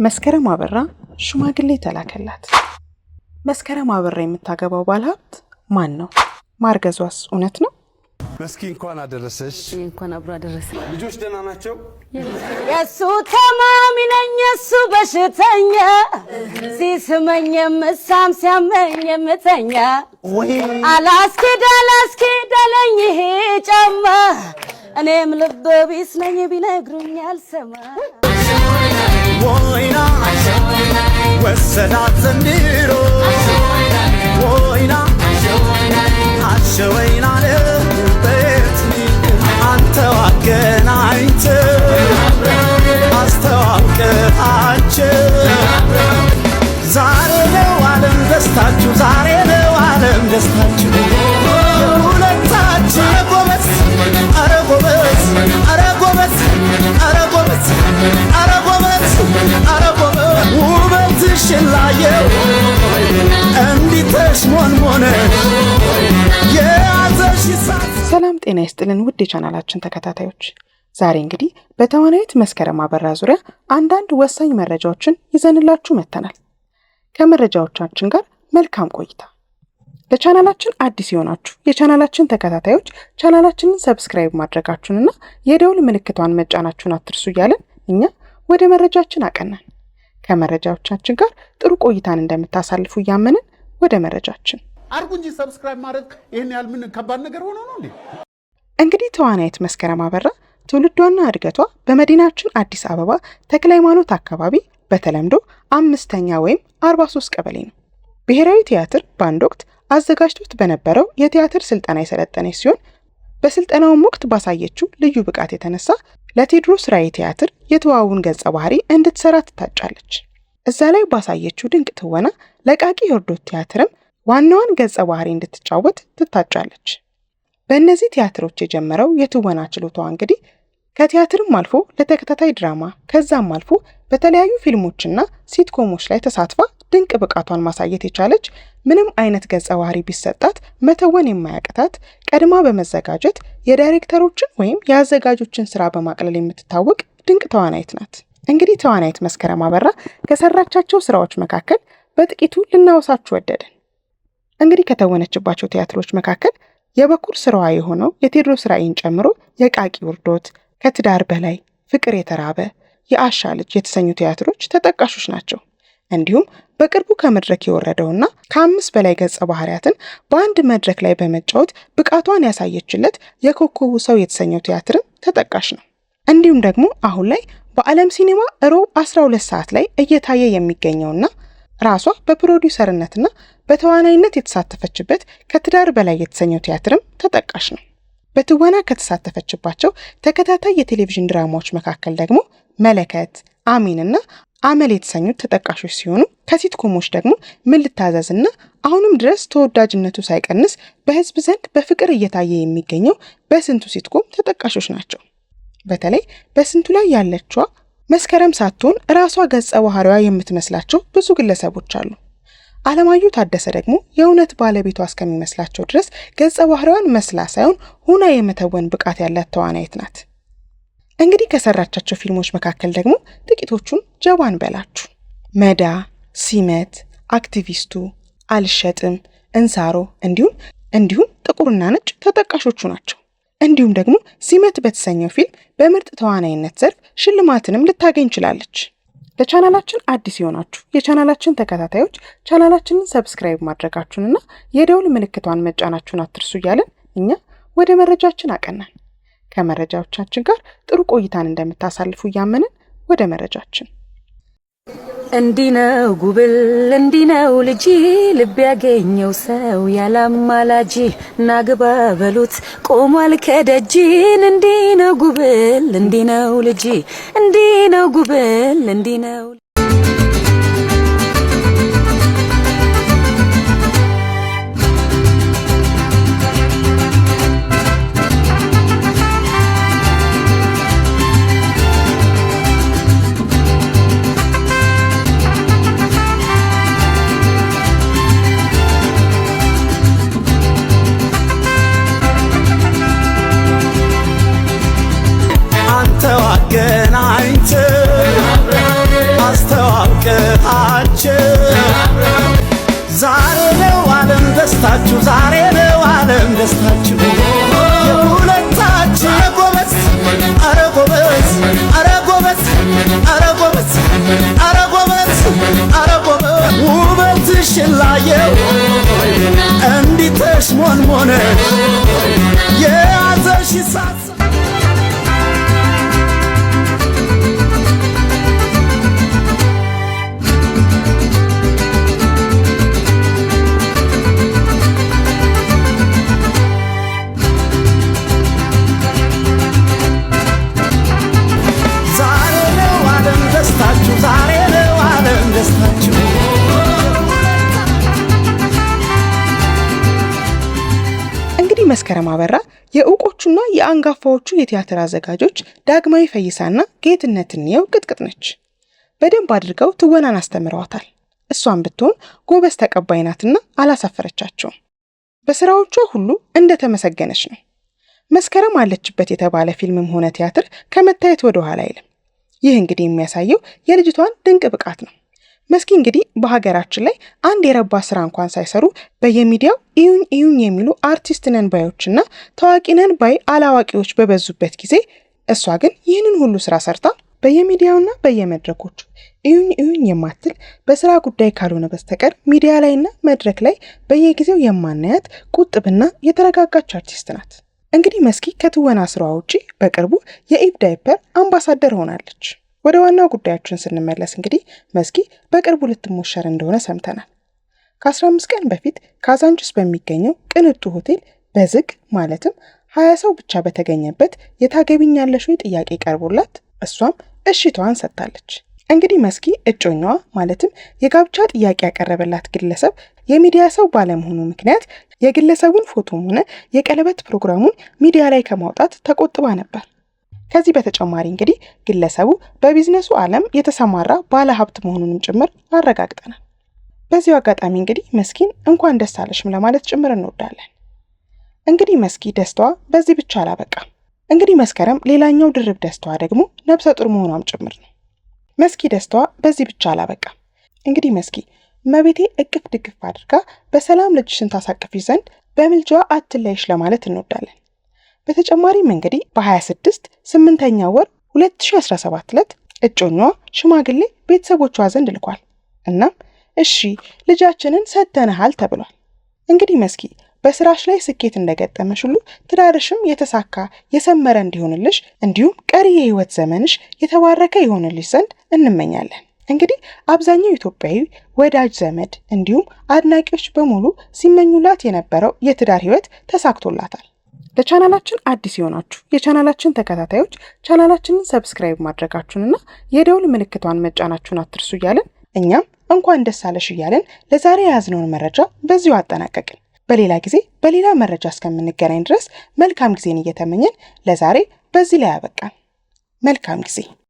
መስከረም አበራ ሽማግሌ ተላከላት። መስከረም አበራ የምታገባው ባለሀብት ማን ነው? ማርገዟስ እውነት ነው? መስኪ እንኳን አደረሰሽ። እንኳን አብራ አደረሰ። ልጆች ደህና ናቸው? የሱ ተማሚ ነኝ የሱ በሽተኛ ሲስመኝ ምሳም ሲያመኝ ምተኛ አላስኬዳለኝ ይሄ ጫማ እኔም ልብ ቢስ ነኝ ቢነግሩኝ አልሰማ ወይና ወሰዳት ዘንድሮ ወይና አሸወይና ለበትኒ አንተ ዋገናኝተ አስተዋውቀሃቸው ዛሬ ነው ዓለም ደስታችሁ ዛሬ ነው ዓለም ደስታችሁ ሁለታችሁ ጎበዝ አረ ጎበዝ አረ ጎበዝ አረ ጎበዝ አረ ጎበዝ አረ ጎበዝ ውበትሽን ላየው እንዲተሽ ሞንሞነ የያዘሽ ሰላም ጤና ይስጥልን ውድ የቻናላችን ተከታታዮች፣ ዛሬ እንግዲህ በተዋናይት መስከረም አበራ ዙሪያ አንዳንድ ወሳኝ መረጃዎችን ይዘንላችሁ መጥተናል። ከመረጃዎቻችን ጋር መልካም ቆይታ። ለቻናላችን አዲስ የሆናችሁ የቻናላችን ተከታታዮች ቻናላችንን ሰብስክራይብ ማድረጋችሁንና የደውል ምልክቷን መጫናችሁን አትርሱ እያለን እኛ ወደ መረጃችን አቀናን። ከመረጃዎቻችን ጋር ጥሩ ቆይታን እንደምታሳልፉ እያመንን ወደ መረጃችን አርጉ እንጂ ሰብስክራይብ ማድረግ ይሄን ያህል ምን ከባድ ነገር ሆኖ ነው እንዴ? እንግዲህ ተዋናይት መስከረም አበራ ትውልዷና እድገቷ በመዲናችን አዲስ አበባ ተክለ ሃይማኖት አካባቢ በተለምዶ 5ኛ ወይም 43 ቀበሌ ነው። ብሔራዊ ቲያትር በአንድ ወቅት አዘጋጅቶት በነበረው የቲያትር ስልጠና የሰለጠነች ሲሆን በስልጠናውም ወቅት ባሳየችው ልዩ ብቃት የተነሳ ለቴዎድሮስ ራዕይ ቲያትር የተዋውን ገጸ ባህሪ እንድትሰራ ትታጫለች። እዛ ላይ ባሳየችው ድንቅ ትወና ለቃቂ የወርዶት ቲያትርም ዋናዋን ገጸ ባህሪ እንድትጫወት ትታጫለች። በእነዚህ ቲያትሮች የጀመረው የትወና ችሎታዋ እንግዲህ ከቲያትርም አልፎ ለተከታታይ ድራማ ከዛም አልፎ በተለያዩ ፊልሞችና ሲትኮሞች ላይ ተሳትፋ ድንቅ ብቃቷን ማሳየት የቻለች ምንም አይነት ገጸ ባህሪ ቢሰጣት መተወን የማያቅታት ቀድማ በመዘጋጀት የዳይሬክተሮችን ወይም የአዘጋጆችን ስራ በማቅለል የምትታወቅ ድንቅ ተዋናይት ናት። እንግዲህ ተዋናይት መስከረም አበራ ከሰራቻቸው ስራዎች መካከል በጥቂቱ ልናወሳችሁ ወደድን። እንግዲህ ከተወነችባቸው ቲያትሮች መካከል የበኩር ስራዋ የሆነው የቴዎድሮስ ራዕይን ጨምሮ የቃቂ ውርዶት፣ ከትዳር በላይ፣ ፍቅር የተራበ፣ የአሻ ልጅ የተሰኙ ቲያትሮች ተጠቃሾች ናቸው። እንዲሁም በቅርቡ ከመድረክ የወረደውና ከ5 በላይ ገጸ ባህሪያትን በአንድ መድረክ ላይ በመጫወት ብቃቷን ያሳየችለት የኮከቡ ሰው የተሰኘው ቲያትርም ተጠቃሽ ነው። እንዲሁም ደግሞ አሁን ላይ በዓለም ሲኒማ ሮብ 12 ሰዓት ላይ እየታየ የሚገኘውና ራሷ በፕሮዲውሰርነትና በተዋናይነት የተሳተፈችበት ከትዳር በላይ የተሰኘው ቲያትርም ተጠቃሽ ነው። በትወና ከተሳተፈችባቸው ተከታታይ የቴሌቪዥን ድራማዎች መካከል ደግሞ መለከት፣ አሚንና አመል የተሰኙት ተጠቃሾች ሲሆኑ ከሲትኮሞች ደግሞ ምን ልታዘዝና አሁንም ድረስ ተወዳጅነቱ ሳይቀንስ በህዝብ ዘንድ በፍቅር እየታየ የሚገኘው በስንቱ ሲትኮም ተጠቃሾች ናቸው። በተለይ በስንቱ ላይ ያለችዋ መስከረም ሳትሆን ራሷ ገጸ ባህሪዋ የምትመስላቸው ብዙ ግለሰቦች አሉ። አለማየሁ ታደሰ ደግሞ የእውነት ባለቤቷ እስከሚመስላቸው ድረስ ገጸ ባህሪዋን መስላ ሳይሆን ሆና የመተወን ብቃት ያላት ተዋናይት ናት። እንግዲህ ከሰራቻቸው ፊልሞች መካከል ደግሞ ጥቂቶቹን ጀባን በላችሁ፣ መዳ፣ ሲመት፣ አክቲቪስቱ፣ አልሸጥም፣ እንሳሮ እንዲሁም ጥቁርና ነጭ ተጠቃሾቹ ናቸው። እንዲሁም ደግሞ ሲመት በተሰኘው ፊልም በምርጥ ተዋናይነት ዘርፍ ሽልማትንም ልታገኝ ችላለች። ለቻናላችን አዲስ የሆናችሁ የቻናላችን ተከታታዮች ቻናላችንን ሰብስክራይብ ማድረጋችሁንና የደውል ምልክቷን መጫናችሁን አትርሱ እያለን እኛ ወደ መረጃችን አቀናን። ከመረጃዎቻችን ጋር ጥሩ ቆይታን እንደምታሳልፉ እያመንን ወደ መረጃችን እንዲነው ጉብል እንዲነው ልጅ ልብ ያገኘው ሰው ያላማላጂ ናግባ በሉት ቆሟል ከደጅን እንዲነው ጉብል እንዲነው ልጅ እንዲነው ጉብል እንዲነው ደስታችሁ ዛሬ ነው ዓለም ደስታችሁ የሁለታችሁ አረ ጎበዝ አረ ጎበዝ አረ ጎበዝ አረ ጎበዝ አረ ጎበዝ ውበትሽን ላየው እንዲህ ተሽሞንሞነ የያዘሽ ሳት መስከረም አበራ የእውቆቹና የአንጋፋዎቹ የቲያትር አዘጋጆች ዳግማዊ ፈይሳና ጌትነት እንየው ቅጥቅጥ ነች። በደንብ አድርገው ትወናን አስተምረዋታል። እሷን ብትሆን ጎበዝ ተቀባይ ናትና አላሳፈረቻቸውም። በስራዎቿ ሁሉ እንደተመሰገነች ነው። መስከረም አለችበት የተባለ ፊልምም ሆነ ቲያትር ከመታየት ወደ ኋላ አይልም። ይህ እንግዲህ የሚያሳየው የልጅቷን ድንቅ ብቃት ነው። መስኪ እንግዲህ በሀገራችን ላይ አንድ የረባ ስራ እንኳን ሳይሰሩ በየሚዲያው እዩኝ የሚሉ አርቲስት ነን ባዮችና ታዋቂ ነን ባይ አላዋቂዎች በበዙበት ጊዜ እሷ ግን ይህንን ሁሉ ስራ ሰርታ በየሚዲያውና በየመድረኮቹ እዩኝ የማትል በስራ ጉዳይ ካልሆነ በስተቀር ሚዲያ ላይና መድረክ ላይ በየጊዜው የማናያት ቁጥብና የተረጋጋች አርቲስት ናት። እንግዲህ መስኪ ከትወና ስራዋ ውጪ በቅርቡ የኢቭ ዳይፐር አምባሳደር ሆናለች። ወደ ዋናው ጉዳያችን ስንመለስ እንግዲህ መስኪ በቅርቡ ልትሞሸር እንደሆነ ሰምተናል። ከ15 ቀን በፊት ካዛንቺስ በሚገኘው ቅንጡ ሆቴል በዝግ ማለትም 20 ሰው ብቻ በተገኘበት የታገቢኛለሽ ወይ ጥያቄ ቀርቦላት እሷም እሺታዋን ሰጥታለች። እንግዲህ መስኪ እጮኛዋ ማለትም የጋብቻ ጥያቄ ያቀረበላት ግለሰብ የሚዲያ ሰው ባለመሆኑ ምክንያት የግለሰቡን ፎቶም ሆነ የቀለበት ፕሮግራሙን ሚዲያ ላይ ከማውጣት ተቆጥባ ነበር። ከዚህ በተጨማሪ እንግዲህ ግለሰቡ በቢዝነሱ ዓለም የተሰማራ ባለ ሀብት መሆኑንም ጭምር አረጋግጠናል። በዚሁ አጋጣሚ እንግዲህ መስኪን እንኳን ደስ አለሽም ለማለት ጭምር እንወዳለን። እንግዲህ መስኪ ደስታዋ በዚህ ብቻ አላበቃም። እንግዲህ መስከረም ሌላኛው ድርብ ደስታዋ ደግሞ ነብሰ ጡር መሆኗም ጭምር ነው። መስኪ ደስታዋ በዚህ ብቻ አላበቃም። እንግዲህ መስኪ እመቤቴ እቅፍ ድግፍ አድርጋ በሰላም ልጅሽን ታሳቅፊሽ ዘንድ በምልጃዋ አትለይሽ ለማለት እንወዳለን። በተጨማሪም እንግዲህ በ26 8ኛ ወር 2017 ዕለት እጮኛዋ ሽማግሌ ቤተሰቦቿ ዘንድ ልኳል። እናም እሺ ልጃችንን ሰጥተንሃል ተብሏል። እንግዲህ መስኪ በስራሽ ላይ ስኬት እንደገጠመሽ ሁሉ ትዳርሽም የተሳካ የሰመረ እንዲሆንልሽ እንዲሁም ቀሪ የህይወት ዘመንሽ የተባረከ ይሆንልሽ ዘንድ እንመኛለን። እንግዲህ አብዛኛው ኢትዮጵያዊ ወዳጅ ዘመድ እንዲሁም አድናቂዎች በሙሉ ሲመኙላት የነበረው የትዳር ህይወት ተሳክቶላታል። ለቻናላችን አዲስ የሆናችሁ የቻናላችን ተከታታዮች ቻናላችንን ሰብስክራይብ ማድረጋችሁንና የደውል ምልክቷን መጫናችሁን አትርሱ እያልን እኛም እንኳን ደስ አለሽ እያልን ለዛሬ የያዝነውን መረጃ በዚሁ አጠናቀቅን። በሌላ ጊዜ በሌላ መረጃ እስከምንገናኝ ድረስ መልካም ጊዜን እየተመኘን ለዛሬ በዚህ ላይ ያበቃን። መልካም ጊዜ።